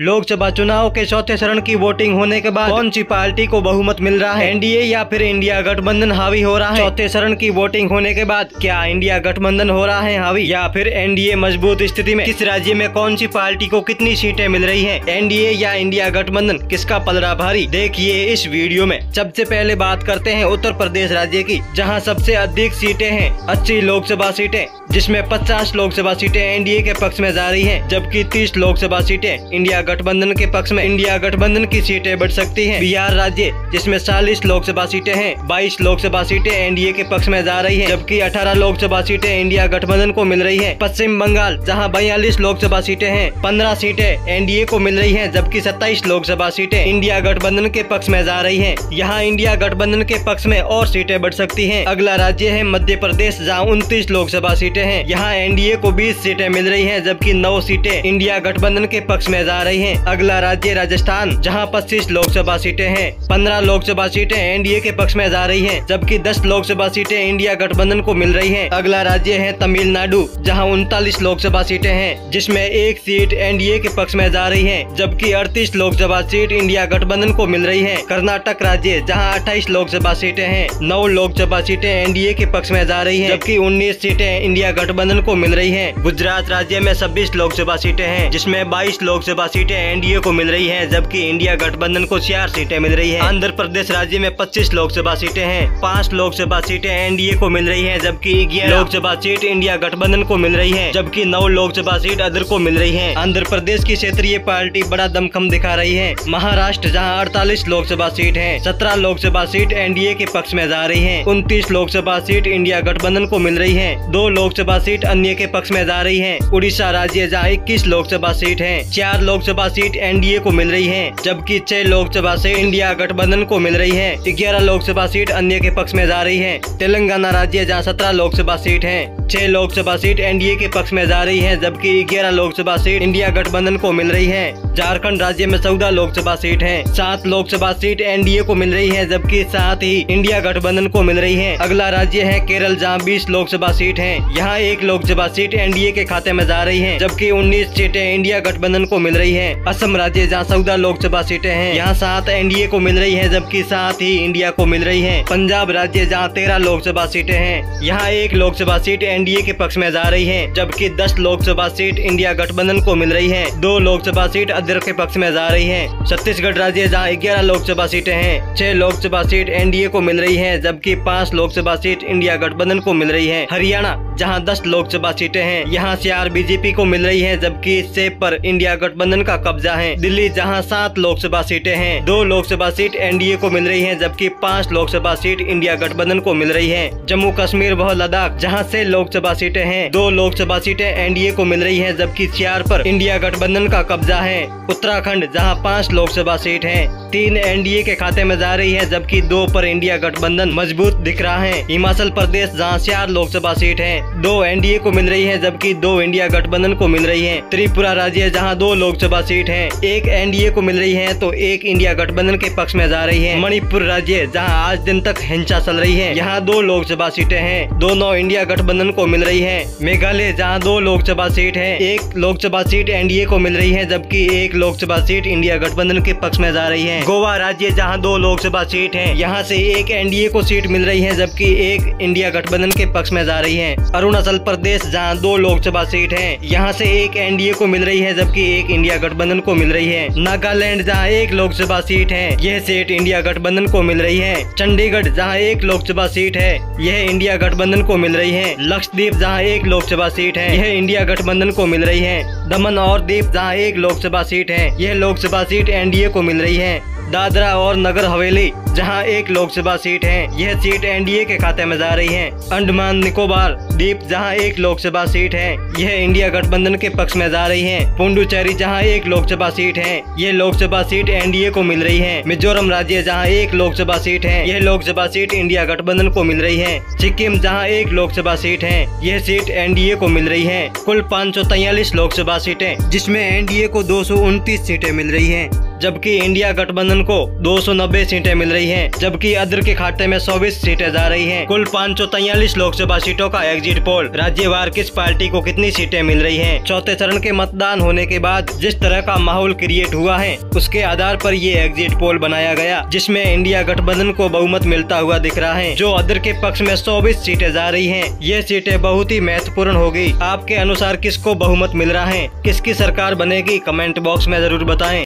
लोकसभा चुनाव के चौथे चरण की वोटिंग होने के बाद कौन सी पार्टी को बहुमत मिल रहा है? एनडीए या फिर इंडिया गठबंधन हावी हो रहा है? चौथे चरण की वोटिंग होने के बाद क्या इंडिया गठबंधन हो रहा है हावी या फिर एनडीए मजबूत स्थिति में? किस राज्य में कौन सी पार्टी को कितनी सीटें मिल रही है? एनडीए या इंडिया गठबंधन, किसका पलड़ा भारी? देखिए इस वीडियो में। सबसे पहले बात करते हैं उत्तर प्रदेश राज्य की, जहाँ सबसे अधिक सीटें हैं 80 लोकसभा सीटें, जिसमें 50 लोकसभा सीटें एनडीए के पक्ष में जा रही हैं, जबकि 30 लोकसभा सीटें इंडिया गठबंधन के पक्ष में। इंडिया गठबंधन की सीटें बढ़ सकती हैं। बिहार राज्य, जिसमें 40 लोकसभा सीटें हैं, 22 लोकसभा सीटें एनडीए के पक्ष में जा रही हैं, जबकि 18 लोकसभा सीटें इंडिया गठबंधन को मिल रही हैं। पश्चिम बंगाल, जहां 42 लोकसभा सीटें हैं, 15 सीटें एनडीए को मिल रही हैं, जबकि 27 लोकसभा सीटें इंडिया गठबंधन के पक्ष में जा रही हैं। यहाँ इंडिया गठबंधन के पक्ष में और सीटें बढ़ सकती हैं। अगला राज्य है मध्य प्रदेश, जहाँ 29 लोकसभा सीटें हैं। यहाँ एनडीए को 20 सीटें मिल रही हैं, जबकि 9 सीटें इंडिया गठबंधन के पक्ष में जा रही हैं। अगला राज्य राजस्थान, जहां 25 लोकसभा सीटें हैं, 15 लोकसभा सीटें एनडीए के पक्ष में जा रही हैं, जबकि 10 लोकसभा सीटें इंडिया गठबंधन को मिल रही हैं। अगला राज्य है तमिलनाडु, जहां 39 लोकसभा सीटें हैं, जिसमें 1 सीट एनडीए के पक्ष में जा रही है, जबकि 38 लोकसभा सीट इंडिया गठबंधन को मिल रही है। कर्नाटक राज्य, जहाँ 28 लोकसभा सीटें हैं, 9 लोकसभा सीटें एनडीए के पक्ष में जा रही है, जबकि 19 सीटें इंडिया गठबंधन को मिल रही है। गुजरात राज्य में 26 लोकसभा सीटें हैं, जिसमें 22 लोकसभा सीटें एनडीए को मिल रही हैं, जबकि इंडिया गठबंधन को 4 सीटें मिल रही हैं। आंध्र प्रदेश राज्य में 25 लोकसभा सीटें हैं, 5 लोकसभा सीटें एनडीए को मिल रही हैं, जबकि 11 लोकसभा सीट इंडिया गठबंधन को मिल रही है, जबकि 9 लोकसभा सीट अदर को मिल रही है। आंध्र प्रदेश की क्षेत्रीय पार्टी बड़ा दमखम दिखा रही है। महाराष्ट्र, जहाँ 48 लोकसभा सीट है, 17 लोकसभा सीट एनडीए के पक्ष में जा रही है, 29 लोकसभा सीट इंडिया गठबंधन को मिल रही है, 2 लोकसभा सीट अन्य के पक्ष में जा रही है। उड़ीसा राज्य, जहाँ 21 लोकसभा सीट है, 4 लोकसभा सीट एनडीए को मिल रही है, जबकि 6 लोकसभा सीट इंडिया गठबंधन को मिल रही है, 11 लोकसभा सीट अन्य के पक्ष में जा रही है। तेलंगाना राज्य, जहाँ 17 लोकसभा सीट है, 6 लोकसभा सीट एनडीए के पक्ष में जा रही है, जबकि 11 लोकसभा सीट इंडिया गठबंधन को मिल रही है। झारखंड राज्य में 14 लोकसभा सीट है, 7 लोकसभा सीट एनडीए को मिल रही है, जबकि 7 ही इंडिया गठबंधन को मिल रही है। अगला राज्य है केरल, जहाँ 20 लोकसभा सीट है, यहाँ 1 लोकसभा सीट एनडीए के खाते में जा रही है, जबकि 19 सीटें इंडिया गठबंधन को मिल रही है। असम राज्य, जहाँ 14 लोकसभा सीटें हैं, यहाँ 7 एनडीए को मिल रही है, जबकि 7 ही इंडिया को मिल रही है। पंजाब राज्य, जहाँ 13 लोकसभा सीटें हैं, यहाँ 1 लोकसभा सीट एनडीए के पक्ष में जा रही है, जबकि 10 लोकसभा सीट इंडिया गठबंधन को मिल रही है, 2 लोकसभा सीट अदर के पक्ष में जा रही है। छत्तीसगढ़ राज्य, जहाँ 11 लोकसभा सीटें हैं, 6 लोकसभा सीट एनडीए को मिल रही है, जबकि 5 लोकसभा सीट इंडिया गठबंधन को मिल रही है। हरियाणा, जहाँ 10 लोकसभा सीटें हैं, यहाँ 4 बीजेपी को मिल रही है, जबकि इससे पर इंडिया गठबंधन का कब्जा है। दिल्ली, जहाँ 7 लोकसभा सीटें हैं, 2 लोकसभा सीट एनडीए को मिल रही है, जबकि 5 लोकसभा सीट इंडिया गठबंधन को मिल रही है। जम्मू कश्मीर व लद्दाख, जहाँ 6 लोकसभा सीटें हैं, 2 लोकसभा सीटें एनडीए को मिल रही है, जबकि 4 पर इंडिया गठबंधन का कब्जा है। उत्तराखंड, जहाँ 5 लोकसभा सीट है, 3 एनडीए के खाते में जा रही है, जबकि 2 पर इंडिया गठबंधन मजबूत दिख रहा है। हिमाचल प्रदेश, जहाँ 4 लोकसभा सीट है, 2 एनडीए को मिल रही है, जबकि 2 इंडिया गठबंधन को मिल रही है। त्रिपुरा राज्य, जहाँ 2 लोकसभा सीट है, 1 एनडीए को मिल रही है, तो 1 इंडिया गठबंधन के पक्ष में जा रही है। मणिपुर राज्य, जहाँ आज दिन तक हिंसा चल रही है, यहाँ 2 लोकसभा सीटें हैं, दोनों इंडिया गठबंधन को मिल रही है। मेघालय, जहाँ 2 लोकसभा सीट है, 1 लोकसभा सीट एनडीए को मिल रही है, जबकि 1 लोकसभा सीट इंडिया गठबंधन के पक्ष में जा रही है। गोवा राज्य, जहाँ 2 लोकसभा सीट है, यहाँ से 1 एनडीए को सीट मिल रही है, जबकि 1 इंडिया गठबंधन के पक्ष में जा रही है। अरुणाचल प्रदेश, जहाँ 2 लोकसभा सीट है, यहाँ से 1 एनडीए को मिल रही है, जबकि 1 इंडिया गठबंधन को मिल रही है। नागालैंड, जहाँ 1 लोकसभा सीट है, यह सीट इंडिया गठबंधन को मिल रही है। चंडीगढ़, जहाँ 1 लोकसभा सीट है, यह इंडिया गठबंधन को मिल रही है। लक्षद्वीप, जहाँ 1 लोकसभा सीट है, यह इंडिया गठबंधन को मिल रही है। दमन और दीव, जहाँ 1 लोकसभा सीट है, यह लोकसभा सीट एनडीए को मिल रही है। दादरा और नगर हवेली, जहां 1 लोकसभा सीट है, यह सीट एनडीए के खाते में जा रही है। अंडमान निकोबार द्वीप, जहां 1 लोकसभा सीट है, यह इंडिया गठबंधन के पक्ष में जा रही है। पुडुचेरी, जहां 1 लोकसभा सीट है, यह लोकसभा सीट एनडीए को मिल रही है। मिजोरम राज्य, जहां 1 लोकसभा सीट है, यह लोकसभा सीट इंडिया गठबंधन को मिल रही है। सिक्किम, जहां 1 लोकसभा सीट है, यह सीट एनडीए को मिल रही है। कुल 543 लोकसभा सीटें, जिसमें एनडीए को 229 सीटें मिल रही है, जबकि इंडिया गठबंधन को 290 सीटें मिल रही रही है, जबकि अदर के खाते में 24 सीटें जा रही है। कुल 543 लोकसभा सीटों का एग्जिट पोल, राज्यवार किस पार्टी को कितनी सीटें मिल रही है। चौथे चरण के मतदान होने के बाद जिस तरह का माहौल क्रिएट हुआ है, उसके आधार पर ये एग्जिट पोल बनाया गया, जिसमें इंडिया गठबंधन को बहुमत मिलता हुआ दिख रहा है। जो अदर के पक्ष में 24 सीटें जा रही हैं, ये सीटें बहुत ही महत्वपूर्ण होगी। आपके अनुसार किसको बहुमत मिल रहा है, किसकी सरकार बनेगी, कमेंट बॉक्स में जरूर बताएं।